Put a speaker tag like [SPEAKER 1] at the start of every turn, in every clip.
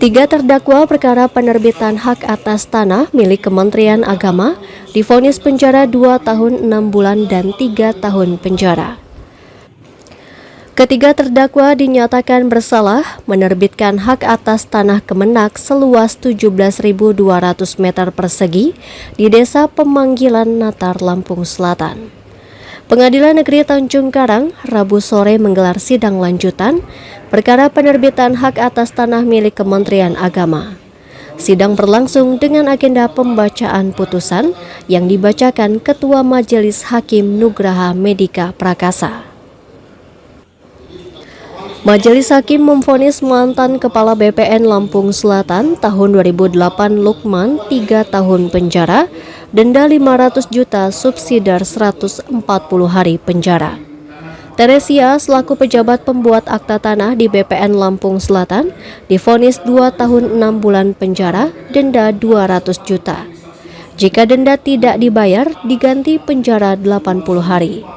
[SPEAKER 1] Tiga terdakwa perkara penerbitan hak atas tanah milik Kementerian Agama divonis penjara 2 tahun 6 bulan dan 3 tahun penjara. Ketiga terdakwa dinyatakan bersalah menerbitkan hak atas tanah Kemenak seluas 17.200 meter persegi di Desa Pemanggilan Natar, Lampung Selatan. Pengadilan Negeri Tanjung Karang Rabu sore menggelar sidang lanjutan perkara penerbitan hak atas tanah milik Kementerian Agama. Sidang berlangsung dengan agenda pembacaan putusan yang dibacakan Ketua Majelis Hakim Nugraha Medika Prakasa. Majelis Hakim memvonis mantan Kepala BPN Lampung Selatan tahun 2008 Lukman 3 tahun penjara, denda 500 juta, subsidiar 140 hari penjara. Teresia selaku pejabat pembuat akta tanah di BPN Lampung Selatan divonis 2 tahun 6 bulan penjara, denda 200 juta. Jika denda tidak dibayar, diganti penjara 80 hari.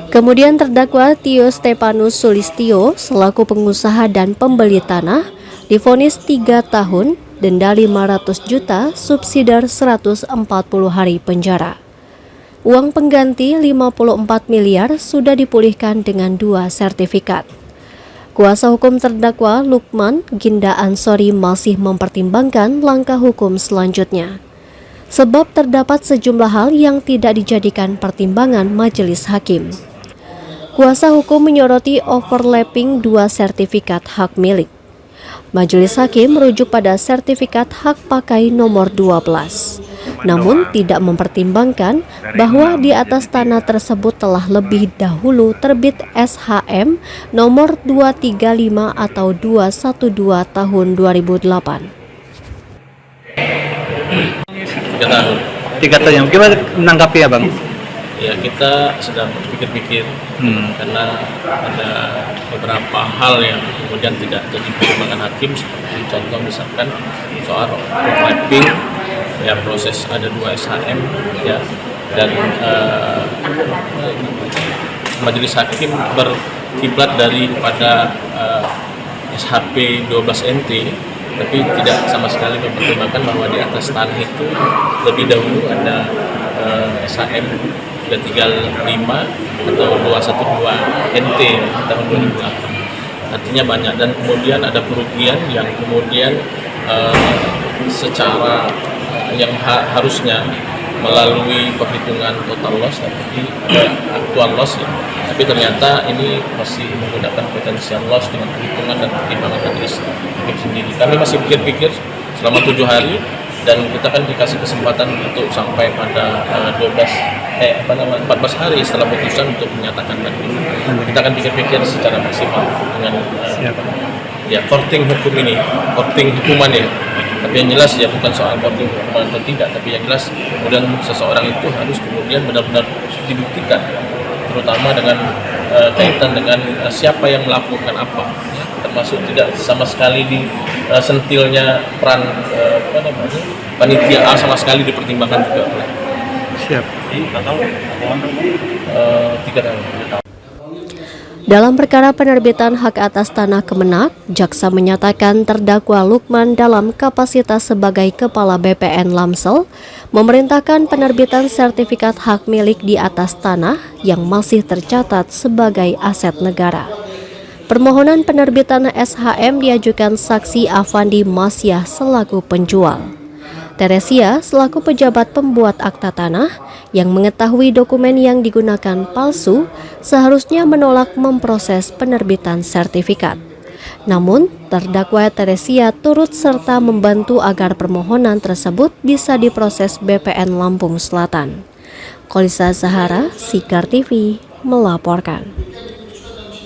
[SPEAKER 1] Kemudian terdakwa Tio Stepanus Sulistyo selaku pengusaha dan pembeli tanah divonis 3 tahun, denda 500 juta, subsidiar 140 hari penjara. Uang pengganti 54 miliar sudah dipulihkan dengan 2 sertifikat. Kuasa hukum terdakwa Lukman Ginda Ansori masih mempertimbangkan langkah hukum selanjutnya, sebab terdapat sejumlah hal yang tidak dijadikan pertimbangan majelis hakim. Kuasa hukum menyoroti overlapping 2 sertifikat hak milik. Majelis hakim merujuk pada sertifikat hak pakai nomor 12, namun tidak mempertimbangkan bahwa di atas tanah tersebut telah lebih dahulu terbit SHM nomor 235 atau 212 tahun 2008.
[SPEAKER 2] 3 tahun.
[SPEAKER 3] 3 tahun. Gimana menanggapi ya, Bang?
[SPEAKER 2] Ya, kita sedang berpikir-pikir karena ada beberapa hal yang kemudian tidak jadi pertimbangan hakim, seperti contoh misalkan soal overlapping, ya proses ada 2 SHM ya, dan majelis hakim berkiblat daripada SHP 12 NT, tapi tidak sama sekali mempertimbangkan bahwa di atas tanah itu lebih dahulu ada SHM 335 atau 212 NT tahun 2008. Artinya banyak, dan kemudian ada kerugian yang kemudian secara yang harusnya melalui perhitungan total loss tapi aktual loss ya, tapi ternyata ini masih menggunakan potensial loss dengan perhitungan dan pertimbangan majelis hakim sendiri. Kami masih pikir-pikir selama 7 hari, dan kita kan dikasih kesempatan untuk sampai pada 14 hari setelah putusan untuk menyatakan banding. Kita akan pikir-pikir secara maksimal dengan ya courting hukum ini, courting hukuman ya. Tapi yang jelas ya bukan soal courting hukuman atau tidak, tapi yang jelas kemudian seseorang itu harus kemudian benar-benar dibuktikan, terutama dengan kaitan dengan siapa yang melakukan apa, ya, termasuk tidak sama sekali sentilnya peran panitia A sama sekali dipertimbangkan juga.
[SPEAKER 3] Siap.
[SPEAKER 2] 3 tahun.
[SPEAKER 1] Dalam perkara penerbitan hak atas tanah Kemenak, jaksa menyatakan terdakwa Lukman dalam kapasitas sebagai Kepala BPN Lamsel memerintahkan penerbitan sertifikat hak milik di atas tanah yang masih tercatat sebagai aset negara. Permohonan penerbitan SHM diajukan saksi Afandi Masyah selaku penjual. Teresia selaku pejabat pembuat akta tanah yang mengetahui dokumen yang digunakan palsu seharusnya menolak memproses penerbitan sertifikat. Namun, terdakwa Teresia turut serta membantu agar permohonan tersebut bisa diproses BPN Lampung Selatan. Kolisa Zahara, Sikar TV, melaporkan.